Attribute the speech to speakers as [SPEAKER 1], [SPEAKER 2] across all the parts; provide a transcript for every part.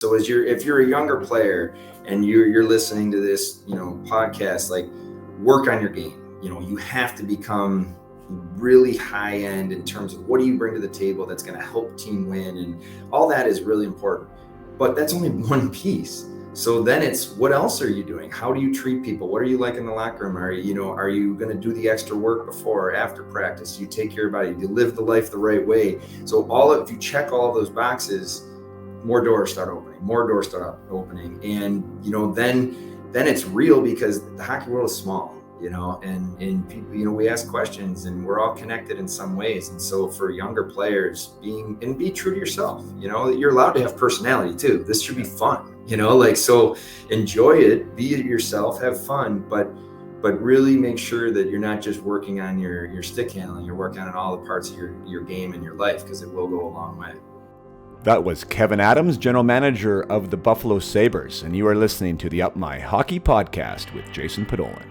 [SPEAKER 1] So if you're a younger player and you're listening to this, podcast, like work on your game. You have to become really high end in terms of what do you bring to the table that's going to help team win, and all that is really important. But that's only one piece. So then it's what else are you doing? How do you treat people? What are you like in the locker room? Are you going to do the extra work before or after practice? Do you take care of your body? Do you live the life the right way? So if you check all of those boxes, more doors start opening, and then it's real, because the hockey world is small, and people, we ask questions and we're all connected in some ways. And so for younger players, be true to yourself. You're allowed to have personality too. This should be fun, so enjoy it, be yourself, have fun, but really make sure that you're not just working on your stick handling, you're working on all the parts of your game and your life, because it will go a long way.
[SPEAKER 2] That was Kevyn Adams, General Manager of the Buffalo Sabres, and you are listening to the Up My Hockey Podcast with Jason Podolin.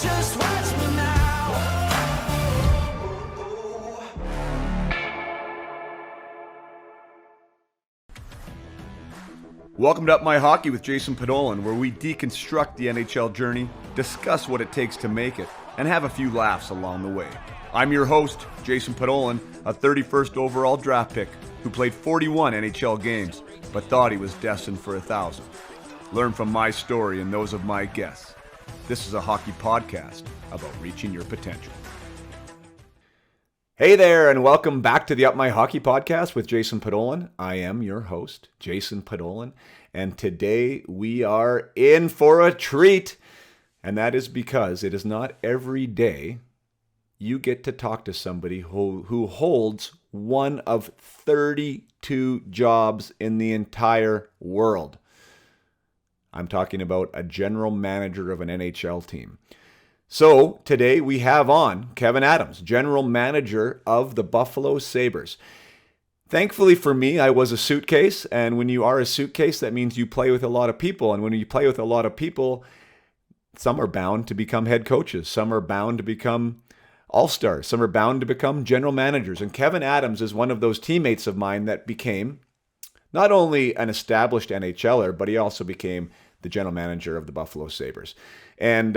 [SPEAKER 3] Just watch me now.
[SPEAKER 2] Welcome to Up My Hockey with Jason Podolin, where we deconstruct the NHL journey, discuss what it takes to make it, and have a few laughs along the way. I'm your host, Jason Podolin, a 31st overall draft pick who played 41 NHL games, but thought he was destined for 1,000. Learn from my story and those of my guests. This is a hockey podcast about reaching your potential. Hey there, and welcome back to the Up My Hockey Podcast with Jason Podolin. I am your host, Jason Podolin, and today we are in for a treat. And that is because it is not every day you get to talk to somebody who holds one of 32 jobs in the entire world. I'm talking about a general manager of an NHL team. So today we have on Kevyn Adams, general manager of the Buffalo Sabres. Thankfully for me, I was a suitcase, and when you are a suitcase, that means you play with a lot of people. And when you play with a lot of people, some are bound to become head coaches. Some are bound to become all-stars. Some are bound to become general managers. And Kevyn Adams is one of those teammates of mine that became not only an established NHLer, but he also became the general manager of the Buffalo Sabres. And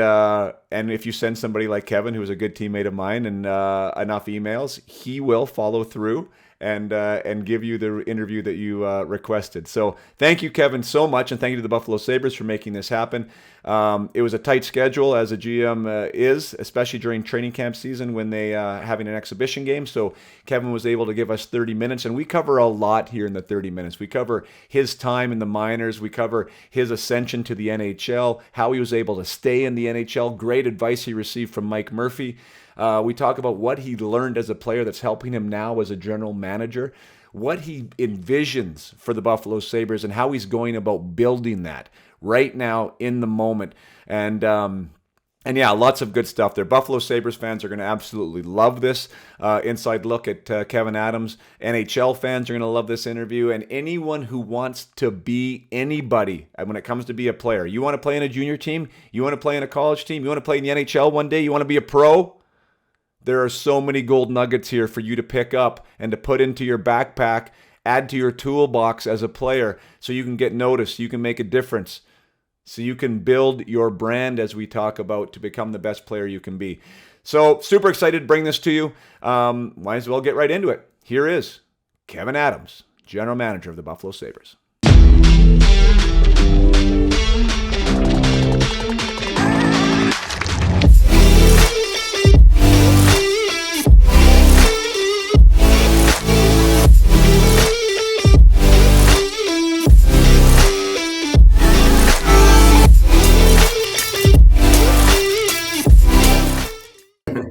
[SPEAKER 2] if you send somebody like Kevyn, who's a good teammate of mine, and enough emails, he will follow through and give you the interview that you requested. So thank you, Kevyn, so much, and thank you to the Buffalo Sabres for making this happen. It was a tight schedule, as a GM is, especially during training camp season when they having an exhibition game. So Kevyn was able to give us 30 minutes, and we cover a lot here in the 30 minutes. We cover his time in the minors. We cover his ascension to the NHL, how he was able to stay in the NHL, great advice he received from Mike Murphy. We talk about what he learned as a player that's helping him now as a general manager, what he envisions for the Buffalo Sabres, and how he's going about building that right now in the moment. And yeah, lots of good stuff there. Buffalo Sabres fans are going to absolutely love this inside look at Kevyn Adams. NHL fans are going to love this interview. And anyone who wants to be anybody when it comes to be a player. You want to play in a junior team? You want to play in a college team? You want to play in the NHL one day? You want to be a pro? There are so many gold nuggets here for you to pick up and to put into your backpack, add to your toolbox as a player so you can get noticed, you can make a difference, so you can build your brand, as we talk about, to become the best player you can be. So super excited to bring this to you. Might as well get right into it. Here is Kevyn Adams, general manager of the Buffalo Sabres.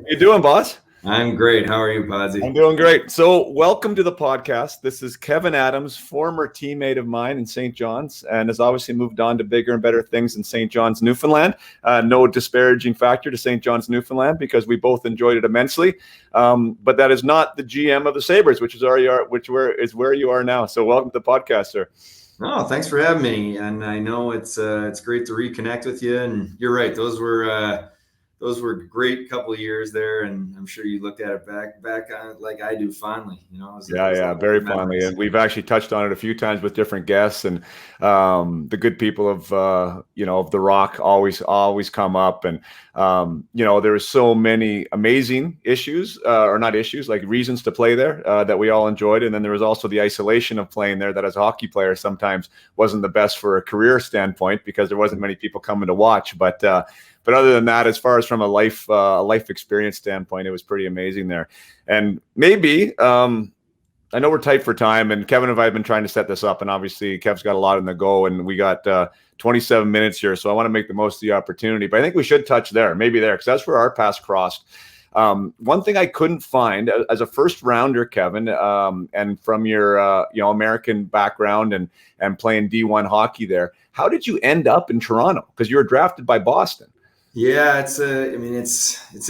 [SPEAKER 2] You doing, boss?
[SPEAKER 1] I'm great. How are you, Podsy?
[SPEAKER 2] I'm doing great. So welcome to the podcast. This is Kevyn Adams, former teammate of mine in St. John's, and has obviously moved on to bigger and better things in St. John's, Newfoundland. No disparaging factor to St. John's, Newfoundland, because we both enjoyed it immensely. But that is not the GM of the Sabres, which is where you are now. So welcome to the podcast, sir.
[SPEAKER 1] Oh, thanks for having me. And I know it's great to reconnect with you. And you're right; those were those were great couple of years there, and I'm sure you looked at it back on it like I do fondly. You know, it was a lot
[SPEAKER 2] Very
[SPEAKER 1] of
[SPEAKER 2] fondly.
[SPEAKER 1] memories.
[SPEAKER 2] And we've actually touched on it a few times with different guests, and the good people of of the Rock always come up, and there were so many amazing issues, or not issues, like reasons to play there that we all enjoyed, and then there was also the isolation of playing there that as a hockey player sometimes wasn't the best for a career standpoint because there wasn't many people coming to watch, but other than that, as far as from a life experience standpoint, it was pretty amazing there. And maybe I know we're tight for time, and Kevin and I have been trying to set this up, and obviously Kev's got a lot in the go, and we got 27 minutes here, so I want to make the most of the opportunity. But I think we should touch there, maybe there, because that's where our paths crossed. One thing I couldn't find as a first rounder, Kevin, and from your American background and playing D1 hockey there, how did you end up in Toronto? Because you were drafted by Boston.
[SPEAKER 1] Yeah, it's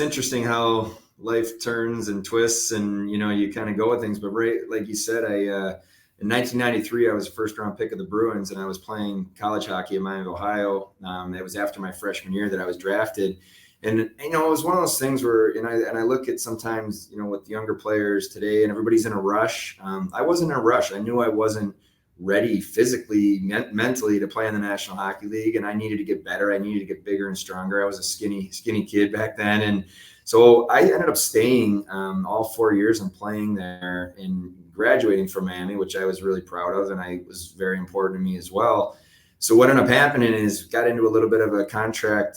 [SPEAKER 1] interesting how life turns and twists, and you kind of go with things. But right, like you said, in 1993 I was a first round pick of the Bruins, and I was playing college hockey in Miami, Ohio. It was after my freshman year that I was drafted, and it was one of those things where, and I look at sometimes with younger players today, and everybody's in a rush. I wasn't in a rush. I knew I wasn't ready physically, mentally to play in the National Hockey League, and I needed to get better. I needed to get bigger and stronger. I was a skinny kid back then, and so I ended up staying all 4 years and playing there and graduating from Miami, which I was really proud of, and I was very important to me as well. So what ended up happening is got into a little bit of a contract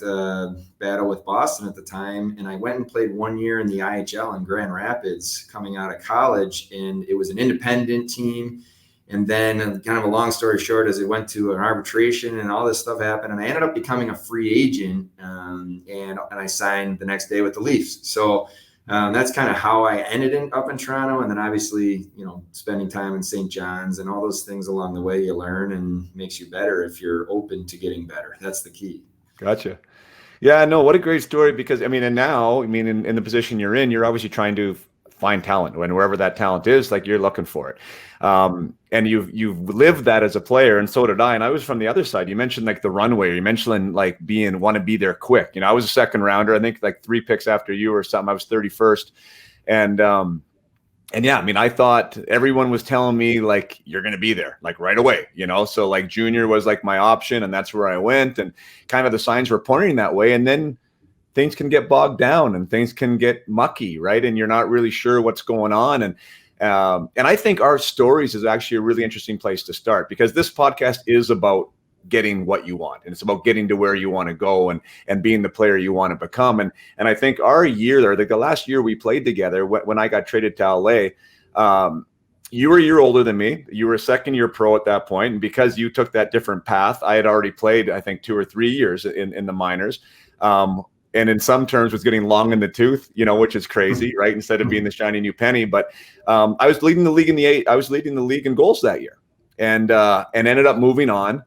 [SPEAKER 1] battle with Boston at the time, and I went and played 1 year in the IHL in Grand Rapids coming out of college, and it was an independent team. And then kind of a long story short, as it went to an arbitration and all this stuff happened, and I ended up becoming a free agent, and I signed the next day with the Leafs. So that's kind of how I ended up in Toronto. And then obviously, spending time in St. John's and all those things along the way, you learn and makes you better if you're open to getting better. That's the key.
[SPEAKER 2] Gotcha. Yeah, no, what a great story, because and now, in the position you're in, you're obviously trying to find talent, and wherever that talent is, like, you're looking for it. And you've lived that as a player, and so did I. And I was from the other side. You mentioned like the runway, you mentioned like want to be there quick. I was a second rounder, I think like 3 picks after you or something. I was 31st. And yeah, I thought everyone was telling me like, you're going to be there like right away, so like junior was like my option, and that's where I went, and kind of the signs were pointing that way. And then things can get bogged down and things can get mucky, right? And you're not really sure what's going on. And I think our stories is actually a really interesting place to start, because this podcast is about getting what you want, and it's about getting to where you want to go and being the player you want to become. And I think our year there, like the last year we played together, when I got traded to LA, you were a year older than me. You were a second year pro at that point. And because you took that different path, I had already played, I think, 2 or 3 years in the minors. And in some terms was getting long in the tooth, which is crazy, right? Instead of being the shiny new penny. But I was leading the league I was leading the league in goals that year, and ended up moving on.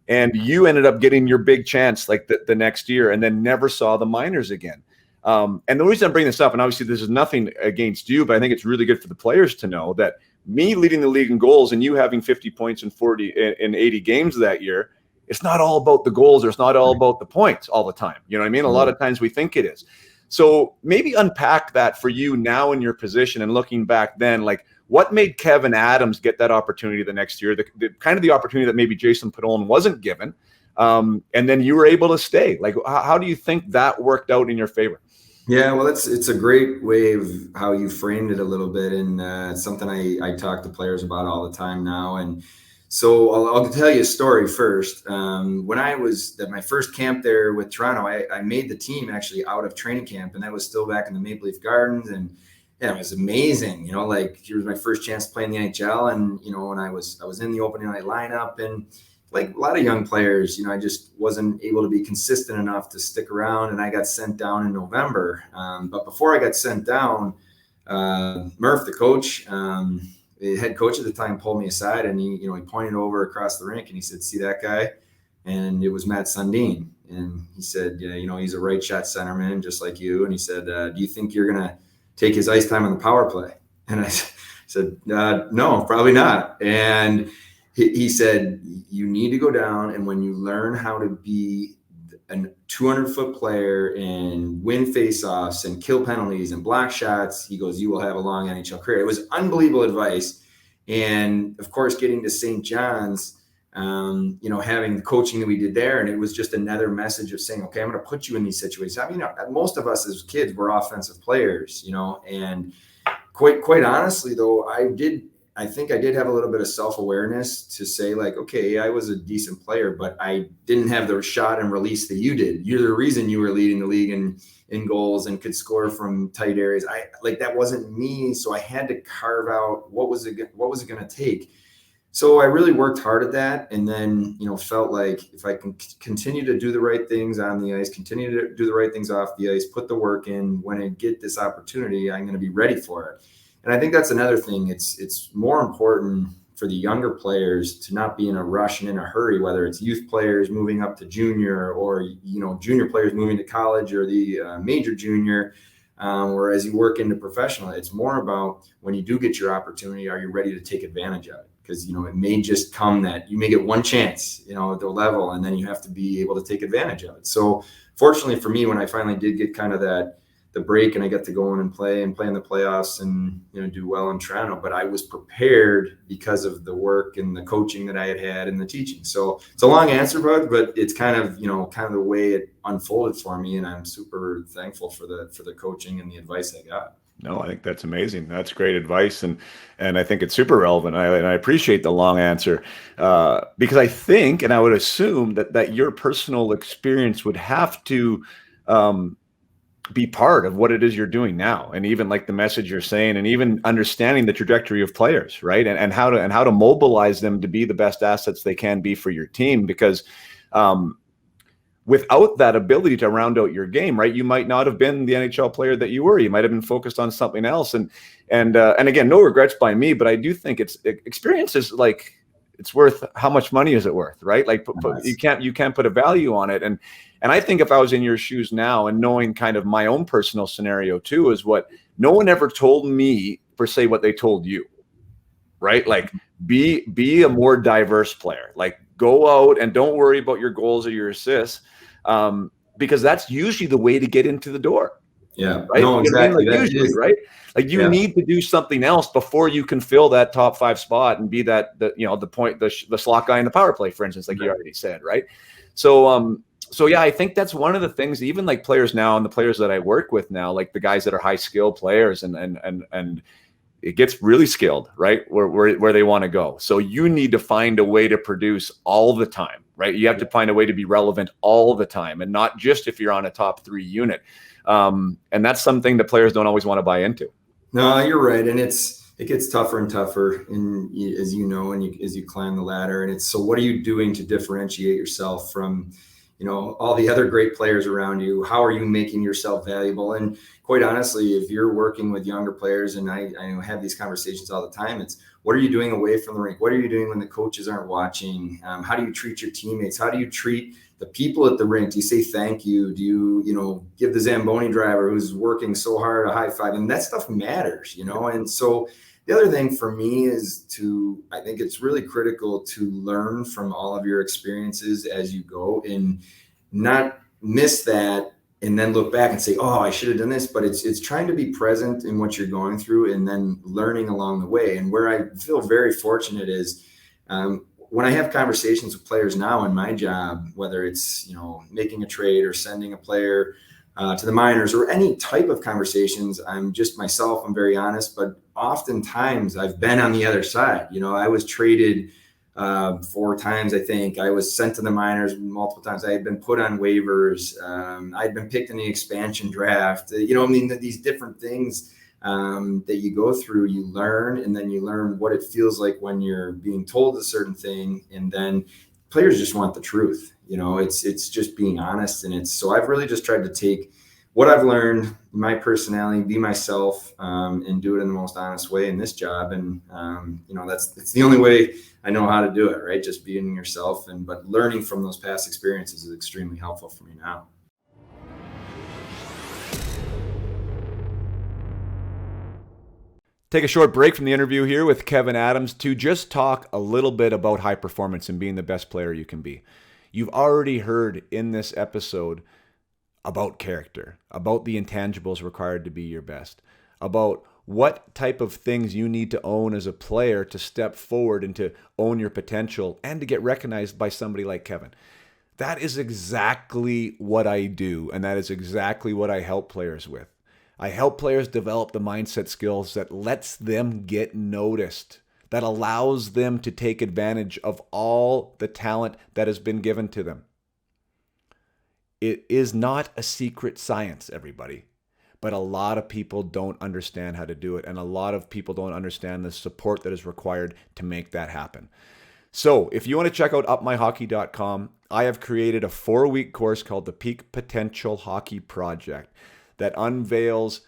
[SPEAKER 2] And you ended up getting your big chance like the next year, and then never saw the minors again. And the reason I'm bringing this up, and obviously this is nothing against you, but I think it's really good for the players to know that me leading the league in goals and you having 50 points in 80 games that year, it's not all about the goals, or it's not all about the points all the time. You know what I mean? A lot of times we think it is. So maybe unpack that for you now in your position, and looking back then, like, what made Kevyn Adams get that opportunity the next year, the kind of the opportunity that maybe Jason Podollan wasn't given, and then you were able to stay? Like, how do you think that worked out in your favor?
[SPEAKER 1] Yeah, well, it's a great way of how you framed it a little bit, and it's something I talk to players about all the time now. And so I'll tell you a story first. When I was at my first camp there with Toronto, I made the team actually out of training camp, and that was still back in the Maple Leaf Gardens. And yeah, it was amazing. Like, it was my first chance to play in the NHL, and when I was in the opening night lineup, and like a lot of young players, I just wasn't able to be consistent enough to stick around, and I got sent down in November. But before I got sent down, Murph, the coach, the head coach at the time, pulled me aside, and he pointed over across the rink, and he said, "See that guy?" And it was Matt Sundin. And he said, "Yeah, he's a right shot centerman, just like you." And he said, "Do you think you're going to take his ice time on the power play?" And I said, "No, probably not." And he said, "You need to go down, and when you learn how to be a 200-foot player and win faceoffs and kill penalties and block shots. He goes, you will have a long NHL career. It was unbelievable advice. And of course, getting to St. John's, having the coaching that we did there, and it was just another message of saying, okay, I'm going to put you in these situations. I mean, most of us as kids were offensive players, and quite honestly, though, I think I did have a little bit of self-awareness to say, like, okay, I was a decent player, but I didn't have the shot and release that you did. You're the reason you were leading the league in goals and could score from tight areas. That wasn't me. So I had to carve out what was it going to take. So I really worked hard at that, and then, felt like if I can continue to do the right things on the ice, continue to do the right things off the ice, put the work in, when I get this opportunity, I'm going to be ready for it. And I think that's another thing. It's more important for the younger players to not be in a rush and in a hurry, whether it's youth players moving up to junior or, junior players moving to college or the major junior, or as you work into professional. It's more about when you do get your opportunity, are you ready to take advantage of it? Because, it may just come that you may get one chance, at the level, and then you have to be able to take advantage of it. So fortunately for me, when I finally did get kind of the break and I got to go in and play in the playoffs and, do well in Toronto, but I was prepared because of the work and the coaching that I had and the teaching. So it's a long answer, Bud, but it's kind of the way it unfolded for me. And I'm super thankful for the coaching and the advice I got.
[SPEAKER 2] No, I think that's amazing. That's great advice. And I think it's super relevant. And I appreciate the long answer because I think, and I would assume that your personal experience would have to be part of what it is you're doing now. And even like the message you're saying, and even understanding the trajectory of players, right. And how to mobilize them to be the best assets they can be for your team. Because without that ability to round out your game, right, you might not have been the NHL player that you were. You might have been focused on something else. And again, no regrets by me, but I do think experience is like, it's worth, how much money is it worth, right? Like you can't put a value on it. And I think if I was in your shoes now and knowing kind of my own personal scenario too, is what no one ever told me per se what they told you, right? Like be a more diverse player. Like go out and don't worry about your goals or your assists, because that's usually the way to get into the door.
[SPEAKER 1] Yeah,
[SPEAKER 2] right.
[SPEAKER 1] No, exactly.
[SPEAKER 2] Like usually, right? Like you need to do something else before you can fill that top 5 spot and be the slot guy in the power play, for instance, like you already said, right? So yeah, I think that's one of the things. Even like players now, and the players that I work with now, like the guys that are high skill players, and it gets really skilled, right? Where they want to go. So you need to find a way to produce all the time, right? You have to find a way to be relevant all the time, and not just if you're on a top 3 unit. And that's something that players don't always want to buy into.
[SPEAKER 1] No, you're right. And it gets tougher and tougher, as you know, and as you climb the ladder. And so what are you doing to differentiate yourself from, all the other great players around you? How are you making yourself valuable? And quite honestly, if you're working with younger players, and I have these conversations all the time, it's what are you doing away from the rink? What are you doing when the coaches aren't watching? How do you treat your teammates? How do you treat the people at the rink? Do you say thank you? Do you, give the Zamboni driver who's working so hard a high five? And that stuff matters, And so the other thing for me is I think it's really critical to learn from all of your experiences as you go and not miss that and then look back and say, oh, I should have done this. But it's trying to be present in what you're going through and then learning along the way. And where I feel very fortunate is when I have conversations with players now in my job, whether it's, making a trade or sending a player to the minors or any type of conversations, I'm just myself. I'm very honest, but oftentimes I've been on the other side. I was traded 4 times. I think I was sent to the minors multiple times. I had been put on waivers. I'd been picked in the expansion draft. These different things that you go through, you learn, and then you learn what it feels like when you're being told a certain thing. And then players just want the truth. It's just being honest. And so I've really just tried to take what I've learned, my personality, be myself, and do it in the most honest way in this job. And, it's the only way I know how to do it, right? Just being yourself. But learning from those past experiences is extremely helpful for me now.
[SPEAKER 2] Take a short break from the interview here with Kevyn Adams to just talk a little bit about high performance and being the best player you can be. You've already heard in this episode about character, about the intangibles required to be your best, about what type of things you need to own as a player to step forward and to own your potential and to get recognized by somebody like Kevyn. That is exactly what I do, and that is exactly what I help players with. I help players develop the mindset skills that lets them get noticed, that allows them to take advantage of all the talent that has been given to them. It is not a secret science, everybody, but a lot of people don't understand how to do it, and a lot of people don't understand the support that is required to make that happen. So if you want to check out upmyhockey.com, I have created a 4-week course called the Peak Potential Hockey Project that unveils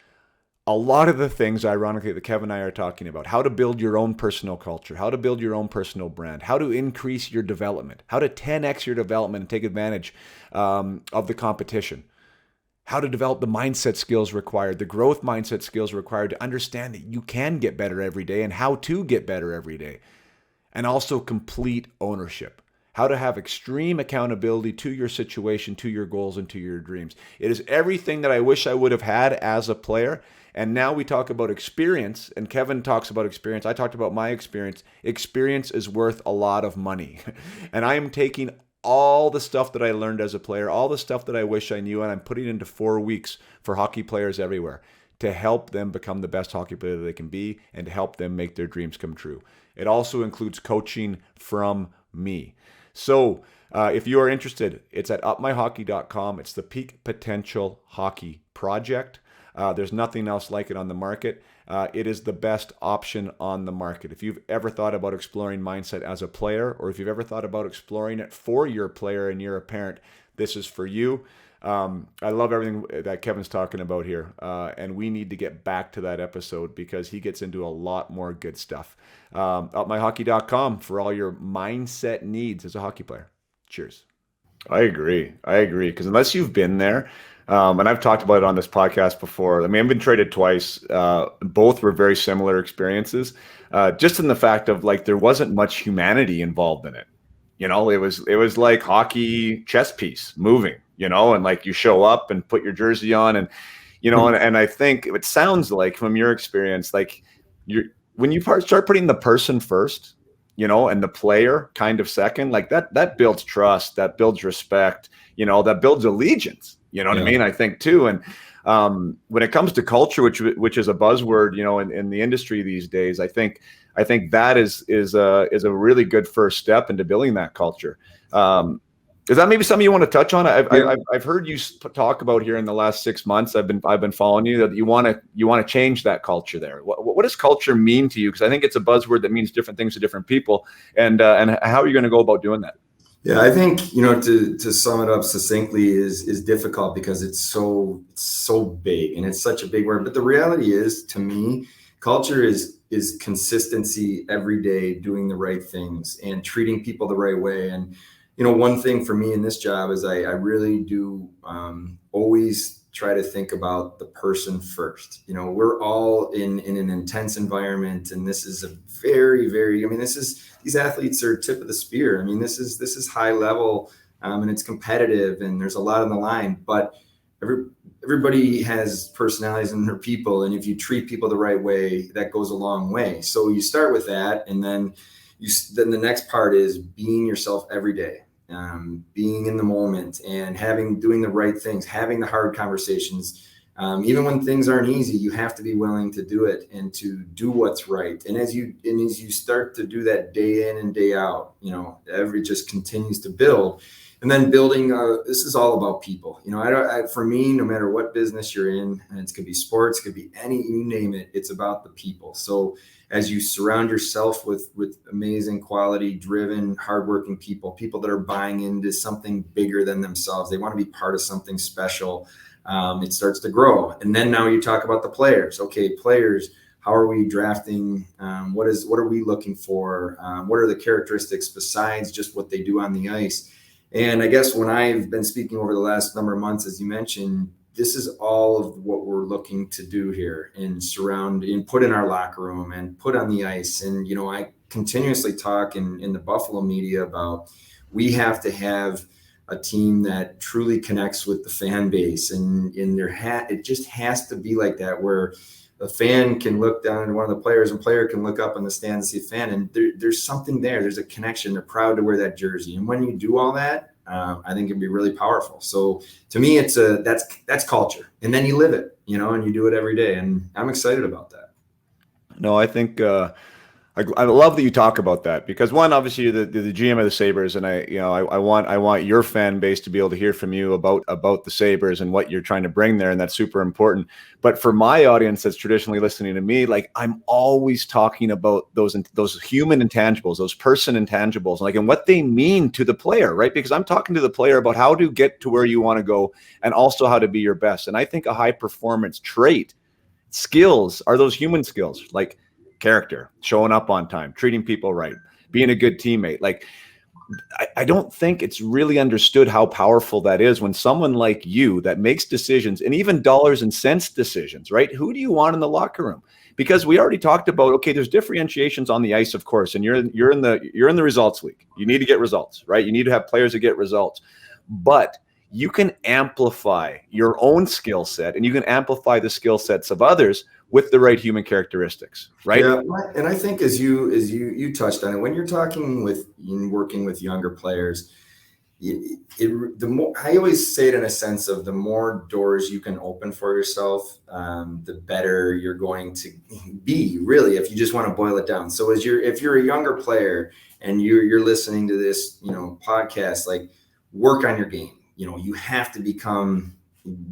[SPEAKER 2] a lot of the things, ironically, that Kevyn and I are talking about. How to build your own personal culture, how to build your own personal brand, how to increase your development, how to 10x your development and take advantage of the competition, how to develop the mindset skills required, the growth mindset skills required to understand that you can get better every day and how to get better every day. And also complete ownership. How to have extreme accountability to your situation, to your goals, and to your dreams. It is everything that I wish I would have had as a player. And now we talk about experience, and Kevyn talks about experience. I talked about my experience. Experience is worth a lot of money. And I am taking all the stuff that I learned as a player, all the stuff that I wish I knew, and I'm putting it into 4 weeks for hockey players everywhere to help them become the best hockey player they can be and to help them make their dreams come true. It also includes coaching from me. So if you are interested, it's at upmyhockey.com. It's the Peak Potential Hockey Project. There's nothing else like it on the market. It is the best option on the market. If you've ever thought about exploring mindset as a player, or if you've ever thought about exploring it for your player and you're a parent, this is for you. I love everything that Kevyn's talking about here, and we need to get back to that episode because he gets into a lot more good stuff. Upmyhockey.com for all your mindset needs as a hockey player. Cheers. I agree. Because unless you've been there, and I've talked about it on this podcast before. I mean, I've been traded twice. Both were very similar experiences, just in the fact of like there wasn't much humanity involved in it. You know, it was like hockey chess piece moving. You know, and like you show up and put your jersey on, and you know, and I think it sounds like from your experience, like when you start putting the person first, you know, and the player kind of second, like that builds trust, that builds respect, you know, that builds allegiance. You know what I mean? I think too. And when it comes to culture, which is a buzzword, you know, in the industry these days, I think that is a really good first step into building that culture. Is that maybe something you want to touch on? I've heard you talk about here in the last 6 months. I've been following you that you want to change that culture there. What does culture mean to you? Because I think it's a buzzword that means different things to different people. And how are you going to go about doing that?
[SPEAKER 1] Yeah, I think, you know, to sum it up succinctly is difficult because it's so big and it's such a big word. But the reality is, to me, culture is consistency every day, doing the right things and treating people the right way. And you know, one thing for me in this job is I really do always try to think about the person first. You know, we're all in an intense environment, and this is a very, very, I mean, these athletes are tip of the spear. I mean, this is high level, and it's competitive, and there's a lot on the line, but everybody has personalities and their people. And if you treat people the right way, that goes a long way. So you start with that. And then the next part is being yourself every day. Being in the moment and doing the right things, having the hard conversations. Even when things aren't easy, you have to be willing to do it and to do what's right. And as you start to do that day in and day out, you know, it just continues to build. And then building, this is all about people. You know, for me, no matter what business you're in, and it could be sports, it could be you name it, it's about the people. So as you surround yourself with amazing, quality, driven, hardworking people that are buying into something bigger than themselves, they want to be part of something special. It starts to grow. And then now you talk about the players. Okay, players, how are we drafting? What are we looking for? What are the characteristics besides just what they do on the ice? And I guess when I've been speaking over the last number of months, as you mentioned, this is all of what we're looking to do here and put in our locker room and put on the ice. And, you know, I continuously talk in the Buffalo media about we have to have a team that truly connects with the fan base, and it just has to be like that, where a fan can look down at one of the players and player can look up in the stand and see a fan, and there's something there. There's a connection. They're proud to wear that jersey. And when you do all that, I think it'd be really powerful. So to me, that's culture. And then you live it, and you do it every day. And I'm excited about that.
[SPEAKER 2] No, I think I love that you talk about that, because one, obviously you're the GM of the Sabres, and I want your fan base to be able to hear from you about the Sabres and what you're trying to bring there, and that's super important. But for my audience that's traditionally listening to me, like, I'm always talking about those human intangibles, those person intangibles, and what they mean to the player, right? Because I'm talking to the player about how to get to where you want to go, and also how to be your best. And I think a high performance trait, skills, are those human skills, like character, showing up on time, treating people right, being a good teammate. Like, I don't think it's really understood how powerful that is when someone like you that makes decisions, and even dollars and cents decisions, right? Who do you want in the locker room? Because we already talked about, okay, there's differentiations on the ice, of course, and you're in the results league. You need to get results, right? You need to have players that get results, but you can amplify your own skill set, and you can amplify the skill sets of others with the right human characteristics, right?
[SPEAKER 1] Yeah, and I think as you touched on it, when you're talking working with younger players, the more, I always say it in a sense of, the more doors you can open for yourself, the better you're going to be, really, if you just want to boil it down. So if you're a younger player and you're listening to this, podcast, like, work on your game. You have to become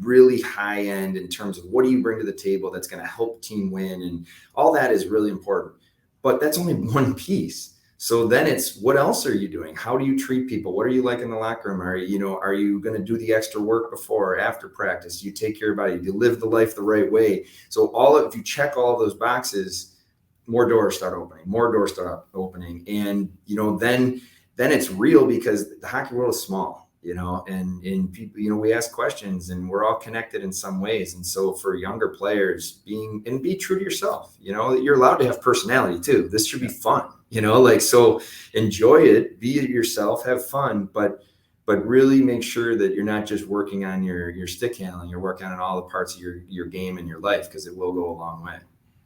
[SPEAKER 1] really high end in terms of what do you bring to the table that's going to help team win, and all that is really important. But that's only one piece. So then it's, what else are you doing? How do you treat people? What are you like in the locker room? Are you going to do the extra work before or after practice? Do you take care of your body? Do you live the life the right way? So if you check all of those boxes, more doors start opening. And then it's real, because the hockey world is small. And people, we ask questions, and we're all connected in some ways. And so for younger players, be true to yourself. You're allowed to have personality too. This should be fun, so enjoy it, be yourself, have fun, but really make sure that you're not just working on your stick handling, you're working on all the parts of your game and your life, because it will go a long way.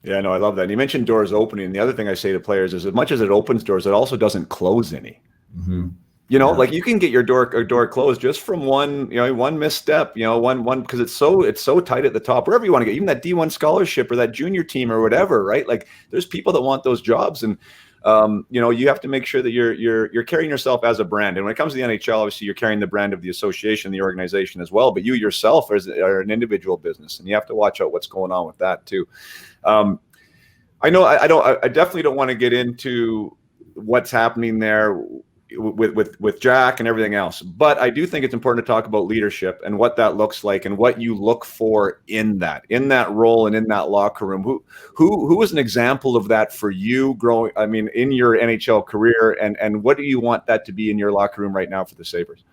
[SPEAKER 2] Yeah, no, I love that. And you mentioned doors opening. And the other thing I say to players is, as much as it opens doors, it also doesn't close any.
[SPEAKER 1] Mm-hmm.
[SPEAKER 2] Like, you can get your door closed just from one misstep, one, because it's so tight at the top, wherever you want to get, even that D1 scholarship or that junior team or whatever, right? Like, there's people that want those jobs, and you have to make sure that you're carrying yourself as a brand. And when it comes to the NHL, obviously you're carrying the brand of the association, the organization as well, but you yourself are an individual business, and you have to watch out what's going on with that too. I definitely don't want to get into what's happening there with Jack and everything else, but I do think it's important to talk about leadership and what that looks like, and what you look for in that role and in that locker room. Who was an example of that for you growing, in your NHL career, and what do you want that to be in your locker room right now for the Sabres?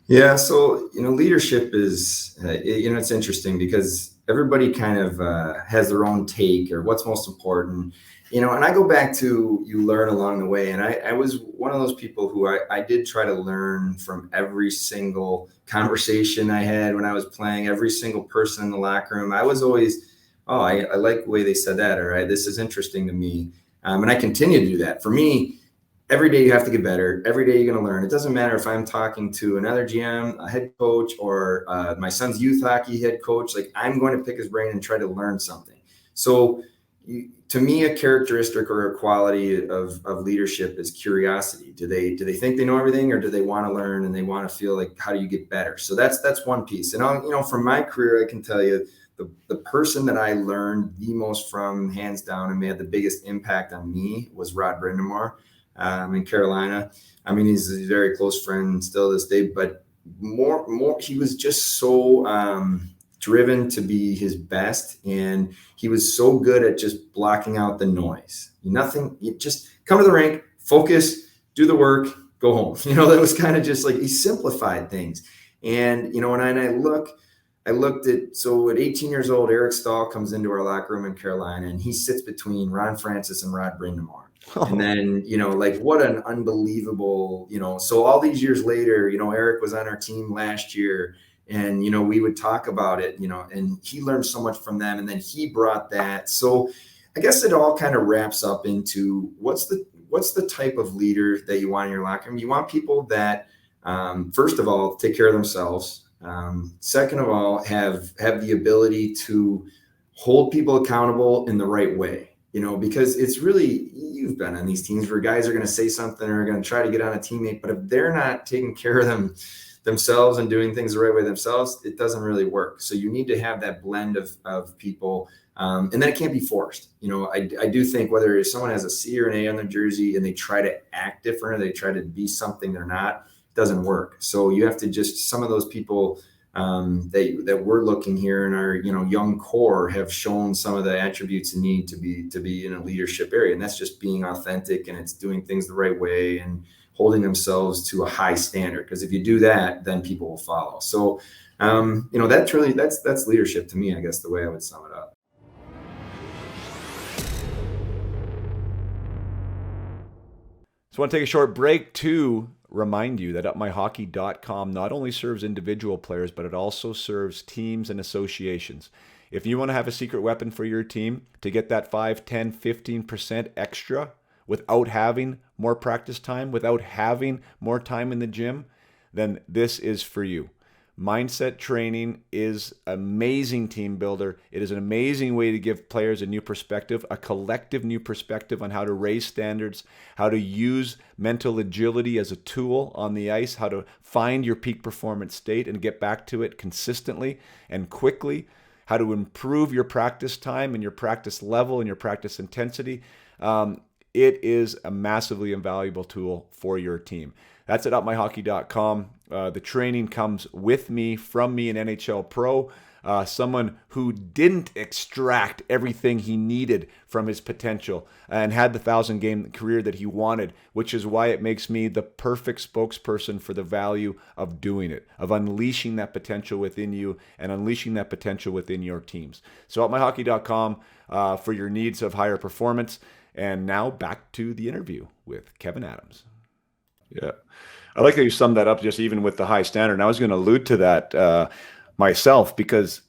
[SPEAKER 1] Yeah, so leadership is it's interesting, because everybody kind of has their own take, or what's most important. And I go back to, you learn along the way. And I was one of those people who I did try to learn from every single conversation I had when I was playing, every single person in the locker room. I was always, I like the way they said that, or this is interesting to me. And I continue to do that. For me, every day you have to get better. Every day you're going to learn. It doesn't matter if I'm talking to another GM, a head coach, or my son's youth hockey head coach. Like, I'm going to pick his brain and try to learn something. So to me, a characteristic or a quality of leadership is curiosity. Do they think they know everything, or do they want to learn and they want to feel like, how do you get better? So that's one piece. And from my career, I can tell you the person that I learned the most from, hands down, and made the biggest impact on me, was Rod Brindamore in Carolina. He's a very close friend still this day, but more he was just so driven to be his best, and he was so good at just blocking out the noise. You just come to the rink, focus, do the work, go home. That was kind of just like, he simplified things. And when I look I looked at, so at 18 years old, Eric Stahl comes into our locker room in Carolina, and he sits between Ron Francis and Rod Brindamore. And then, like what an unbelievable, so all these years later, Eric was on our team last year, and, we would talk about it, and he learned so much from them. And then he brought that. So I guess it all kind of wraps up into what's the type of leader that you want in your locker room. You want people that, first of all, take care of themselves. Second of all, have the ability to hold people accountable in the right way, because it's really, you've been on these teams where guys are going to say something or are going to try to get on a teammate, but if they're not taking care of themselves and doing things the right way themselves, it doesn't really work. So you need to have that blend of people. And then it can't be forced. I do think whether someone has a C or an A on their jersey and they try to act different or they try to be something they're not, doesn't work. So you have to just, some of those people that we're looking here in our young core have shown some of the attributes you need to be in a leadership area, and that's just being authentic, and it's doing things the right way and holding themselves to a high standard, because if you do that, then people will follow. So that's really that's leadership to me, I guess, the way I would sum it up.
[SPEAKER 2] So I want to take a short break to remind you that upmyhockey.com not only serves individual players, but it also serves teams and associations. If you want to have a secret weapon for your team to get that 5, 10, 15% extra without having more practice time, without having more time in the gym, then this is for you. Mindset training is an amazing team builder. It is an amazing way to give players a new perspective, a collective new perspective on how to raise standards, how to use mental agility as a tool on the ice, how to find your peak performance state and get back to it consistently and quickly, how to improve your practice time and your practice level and your practice intensity. It is a massively invaluable tool for your team. That's at upmyhockey.com. The training comes with me, from me, an NHL pro, someone who didn't extract everything he needed from his potential and had the 1,000-game career that he wanted, which is why it makes me the perfect spokesperson for the value of doing it, of unleashing that potential within you and unleashing that potential within your teams. So upmyhockey.com for your needs of higher performance. And now back to the interview with Kevyn Adams. Yeah. I like that you summed that up just even with the high standard. And I was going to allude to that myself, because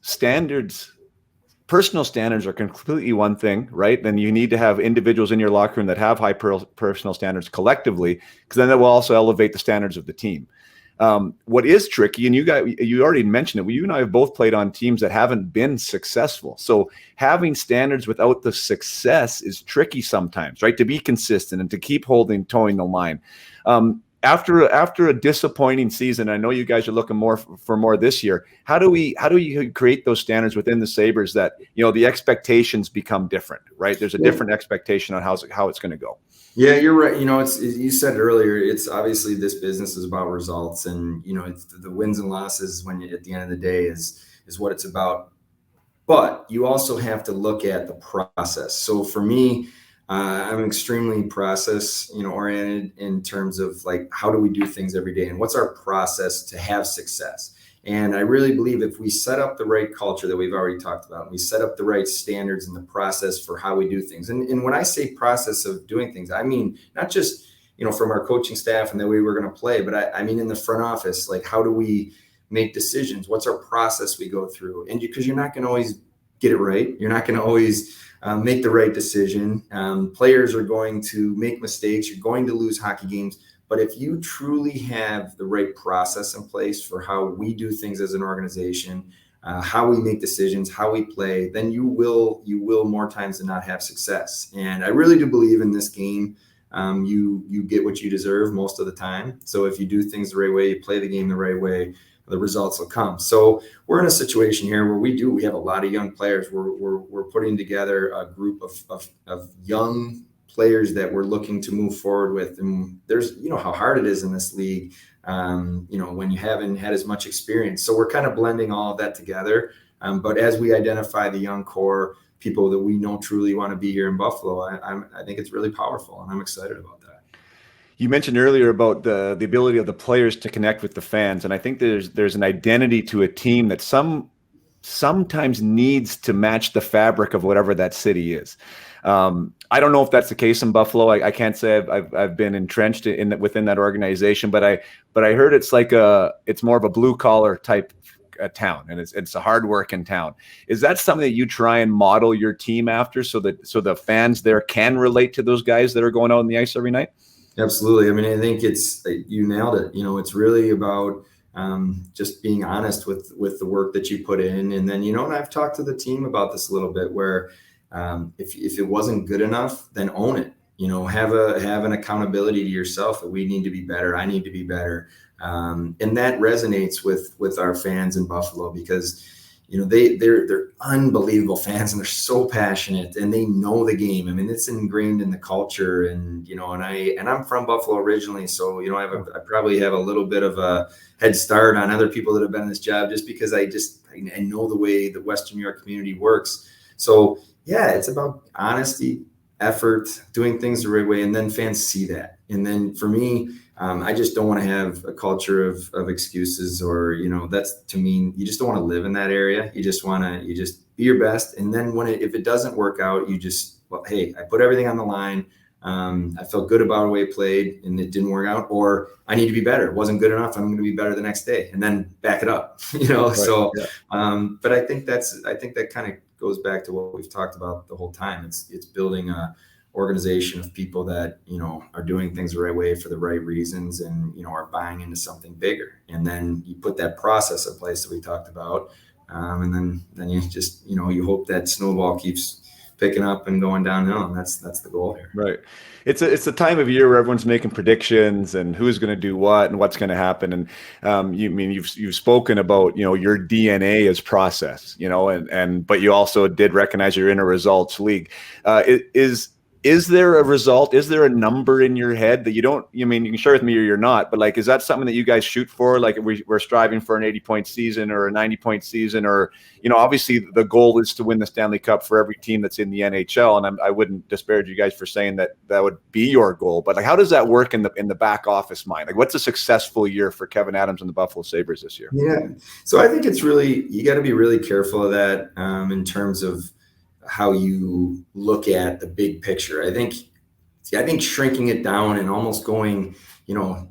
[SPEAKER 2] personal standards are completely one thing, right? Then you need to have individuals in your locker room that have high personal standards collectively, because then that will also elevate the standards of the team. What is tricky, and you already mentioned it, you and I have both played on teams that haven't been successful. So having standards without the success is tricky sometimes, right? To be consistent and to keep towing the line. After a disappointing season, I know you guys are looking for more this year. How do you create those standards within the Sabres that the expectations become different, right? There's a different expectation on how it's going to go.
[SPEAKER 1] Yeah, you're right. You said earlier, it's obviously this business is about results, and it's the wins and losses when at the end of the day is what it's about. But you also have to look at the process. So for me, I'm extremely process, oriented in terms of like, how do we do things every day and what's our process to have success? And I really believe if we set up the right culture that we've already talked about, and we set up the right standards and the process for how we do things. And when I say process of doing things, I mean, not just, from our coaching staff and the way we're going to play, but I mean, in the front office, like, how do we make decisions? What's our process we go through? And because you're not going to always get it right. You're not going to always make the right decision. Players are going to make mistakes. You're going to lose hockey games. But if you truly have the right process in place for how we do things as an organization, how we make decisions, how we play, then you will more times than not have success. And I really do believe in this game. You get what you deserve most of the time. So if you do things the right way, you play the game the right way, the results will come. So we're in a situation here where we have a lot of young players. We're putting together a group of young players that we're looking to move forward with. And there's, how hard it is in this league, when you haven't had as much experience. So we're kind of blending all of that together. But as we identify the young core, people that we know truly want to be here in Buffalo, I think it's really powerful, and I'm excited about that.
[SPEAKER 2] You mentioned earlier about the ability of the players to connect with the fans, and I think there's an identity to a team that some sometimes needs to match the fabric of whatever that city is. I don't know if that's the case in Buffalo. I can't say I've been entrenched within that organization, but I heard it's it's more of a blue collar type town, and it's a hard working town. Is that something that you try and model your team after, so the fans there can relate to those guys that are going out on the ice every night?
[SPEAKER 1] Absolutely. I mean, I think you nailed it. It's really about just being honest with the work that you put in. And then, and I've talked to the team about this a little bit, where if it wasn't good enough, then own it. Have an accountability to yourself that we need to be better. I need to be better. And that resonates with our fans in Buffalo, because they're unbelievable fans, and they're so passionate, and they know the game. I mean, it's ingrained in the culture, and I'm from Buffalo originally, so I probably have a little bit of a head start on other people that have been in this job, just because I know the way the Western New York community works. So yeah, it's about honesty, effort, doing things the right way, and then fans see that. And then for me, I just don't want to have a culture of excuses, or that's, to me, you just don't want to live in that area. You just be your best, and then if it doesn't work out, hey, I put everything on the line. I felt good about the way it played, and it didn't work out, or I need to be better. It wasn't good enough. I'm going to be better the next day, and then back it up. Right. So, yeah. But I think that kind of goes back to what we've talked about the whole time. It's building a organization of people that are doing things the right way for the right reasons, and are buying into something bigger. And then you put that process in place that we talked about, and then you just you hope that snowball keeps picking up and going downhill, and that's the goal here.
[SPEAKER 2] Right. It's a time of year where everyone's making predictions and who's going to do what and what's going to happen. And you've spoken about your DNA is process, but you also did recognize you're in a results league. Is there a result? Is there a number in your head that you can share with me, or you're not, but is that something that you guys shoot for? Like, we're striving for an 80-point season or a 90-point season, or, obviously the goal is to win the Stanley Cup for every team that's in the NHL. And I wouldn't disparage you guys for saying that would be your goal, but how does that work in the back office mind? What's a successful year for Kevyn Adams and the Buffalo Sabres this year?
[SPEAKER 1] Yeah. So I think you got to be really careful of that in terms of how you look at the big picture. I think shrinking it down and almost going,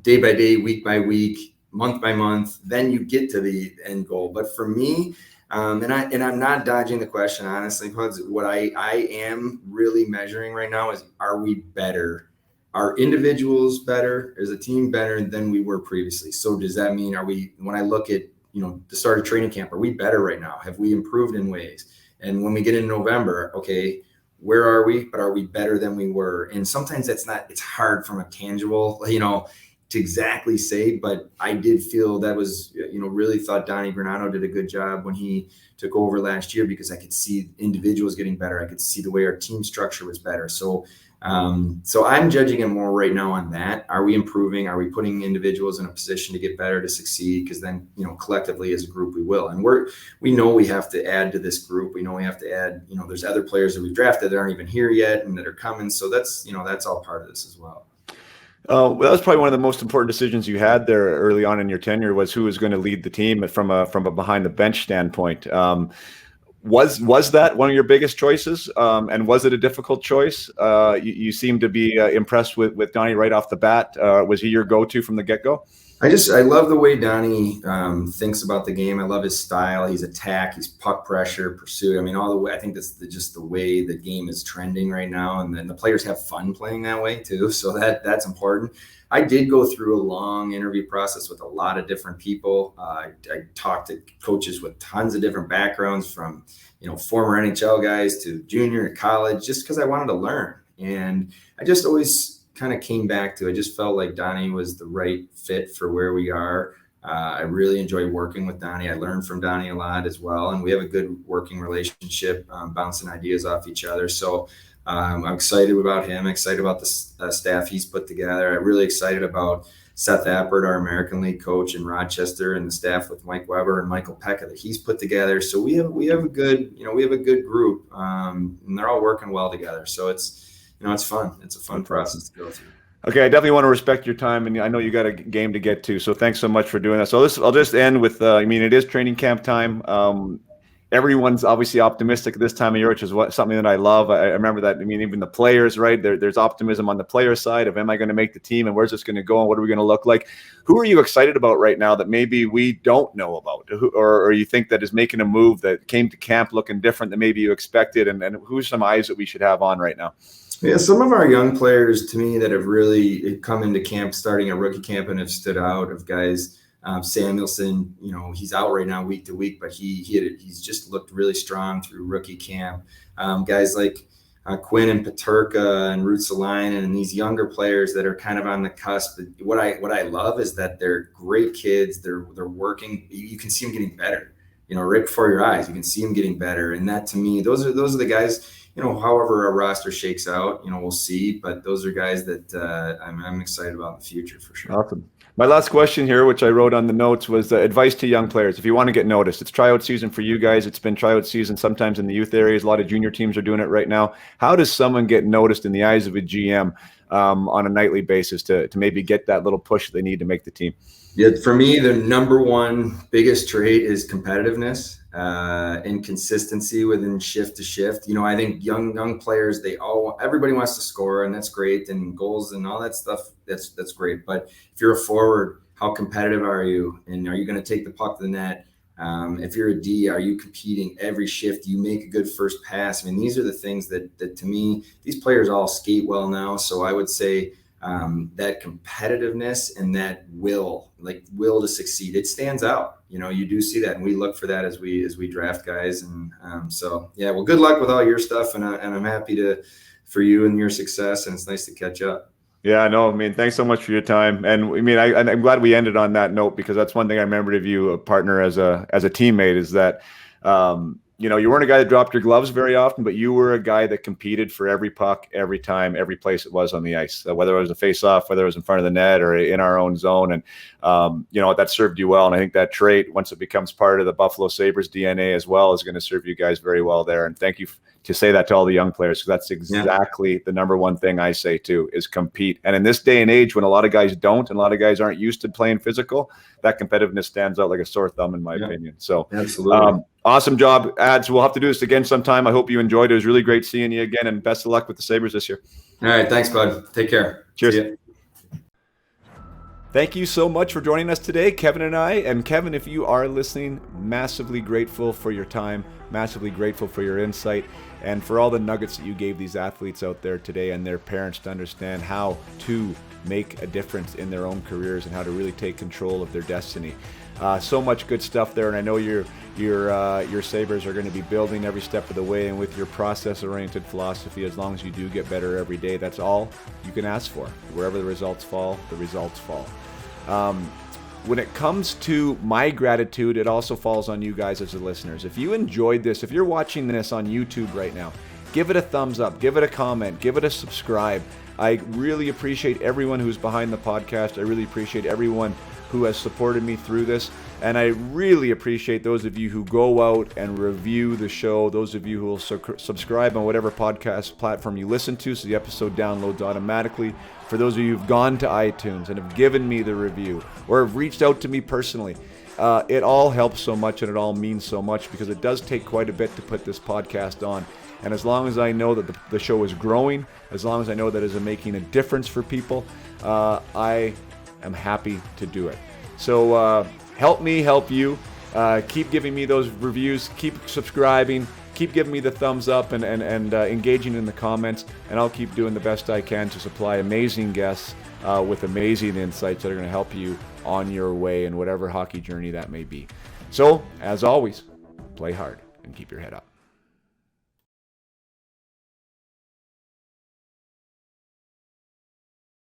[SPEAKER 1] day by day, week by week, month by month, then you get to the end goal. But for me, and I'm not dodging the question, honestly, because what I am really measuring right now is, are we better? Are individuals better? Is a team better than we were previously? So does that mean, when I look at, the start of training camp, are we better right now? Have we improved in ways? And when we get into November, okay, where are we? But are we better than we were? And sometimes it's hard from a tangible, to exactly say, but I did feel that was, really thought Donnie Granato did a good job when he took over last year, because I could see individuals getting better. I could see the way our team structure was better. So I'm judging it more right now on that. Are we improving? Are we putting individuals in a position to get better, to succeed? Because then, collectively as a group, we will. And we know we have to add to this group. We know we have to add, there's other players that we've drafted that aren't even here yet and that are coming. So that's all part of this as well.
[SPEAKER 2] Well, that was probably one of the most important decisions you had there early on in your tenure, was who was going to lead the team from a behind the bench standpoint. Was that one of your biggest choices? And was it a difficult choice? You seem to be impressed with Donnie right off the bat. Was he your go-to from the get-go?
[SPEAKER 1] I love the way Donnie thinks about the game. I love his style. He's attack. He's puck pressure, pursuit. I mean, all the way. I think that's just the way the game is trending right now, and then the players have fun playing that way too. So that's important. I did go through a long interview process with a lot of different people. I talked to coaches with tons of different backgrounds, from former NHL guys to junior to college, just because I wanted to learn. And I just always kind of came back to, I just felt like Donnie was the right fit for where we are. I really enjoy working with Donnie. I learned from Donnie a lot as well, and we have a good working relationship, bouncing ideas off each other. So I'm excited about him, excited about the staff he's put together. I'm really excited about Seth Appert, our American League coach in Rochester, and the staff with Mike Weber and Michael Pekka that he's put together. So we have a good group, and they're all working well together. So it's fun. It's a fun process to go through.
[SPEAKER 2] Okay, I definitely want to respect your time, and I know you got a game to get to, so thanks so much for doing that. So I'll just end with, it is training camp time. everyone's obviously optimistic this time of year, which is something that I love. I remember that. I mean, even the players, right? There's optimism on the player side of, am I going to make the team, and where's this going to go, and what are we going to look like? Who are you excited about right now that maybe we don't know about, or you think that is making a move that came to camp looking different than maybe you expected, and who's some eyes that we should have on right now?
[SPEAKER 1] Yeah, some of our young players, to me, that have really come into camp, starting at rookie camp, and have stood out, of guys. Samuelson, he's out right now week to week, but he's just looked really strong through rookie camp. Guys like Quinn and Peterka and Ruotsalainen and these younger players that are kind of on the cusp. What I love is that they're great kids. They're working. You can see them getting better. Right before your eyes, you can see them getting better. And that, to me, those are the guys. However our roster shakes out, we'll see. But those are guys that I'm excited about in the future for sure.
[SPEAKER 2] Awesome. My last question here, which I wrote on the notes, was advice to young players. If you want to get noticed, it's tryout season for you guys. It's been tryout season sometimes in the youth areas. A lot of junior teams are doing it right now. How does someone get noticed in the eyes of a GM on a nightly basis to maybe get that little push they need to make the team?
[SPEAKER 1] Yeah, for me, the number one biggest trait is competitiveness and consistency within shift to shift. I think young players, everybody wants to score, and that's great, and goals and all that stuff. That's great. But if you're a forward, how competitive are you? And are you going to take the puck to the net? If you're a D, are you competing every shift? You make a good first pass. I mean, these are the things that to me, these players all skate well now. So I would say that competitiveness and that will to succeed, it stands out. You do see that, and we look for that as we draft guys. And so, yeah, well, good luck with all your stuff, and I'm happy for you and your success, and it's nice to catch up.
[SPEAKER 2] Yeah, no, I mean, thanks so much for your time. And I mean, I'm glad we ended on that note, because that's one thing I remembered of you, a partner, as a teammate, is that, you weren't a guy that dropped your gloves very often, but you were a guy that competed for every puck, every time, every place it was on the ice, whether it was a face-off, whether it was in front of the net or in our own zone. And, that served you well. And I think that trait, once it becomes part of the Buffalo Sabres DNA as well, is going to serve you guys very well there. And thank you to say that to all the young players, because that's exactly the number one thing I say too, is compete. And in this day and age, when a lot of guys don't, and a lot of guys aren't used to playing physical, that competitiveness stands out like a sore thumb, in my opinion. So
[SPEAKER 1] absolutely.
[SPEAKER 2] Awesome job, Ads. We'll have to do this again sometime. I hope you enjoyed it. It was really great seeing you again, and best of luck with the Sabres this year.
[SPEAKER 1] All right. Thanks, bud. Take care.
[SPEAKER 2] Cheers. Thank you so much for joining us today, Kevin and I. And Kevin, if you are listening, massively grateful for your time, massively grateful for your insight, and for all the nuggets that you gave these athletes out there today and their parents to understand how to make a difference in their own careers and how to really take control of their destiny. So much good stuff there, and I know your Sabres are going to be building every step of the way, and with your process-oriented philosophy, as long as you do get better every day, that's all you can ask for. Wherever the results fall, the results fall. When it comes to my gratitude, it also falls on you guys as the listeners. If you enjoyed this, if you're watching this on YouTube right now, give it a thumbs up, give it a comment, give it a subscribe. I really appreciate everyone who's behind the podcast. I really appreciate everyone who has supported me through this. And I really appreciate those of you who go out and review the show, those of you who will subscribe on whatever podcast platform you listen to, so the episode downloads automatically. For those of you who've gone to iTunes and have given me the review or have reached out to me personally, it all helps so much, and it all means so much, because it does take quite a bit to put this podcast on. And as long as I know that the show is growing, as long as I know that it is making a difference for people, I am happy to do it. So help me help you. Keep giving me those reviews. Keep subscribing. Keep giving me the thumbs up and engaging in the comments. And I'll keep doing the best I can to supply amazing guests with amazing insights that are going to help you on your way in whatever hockey journey that may be. So, as always, play hard and keep your head up.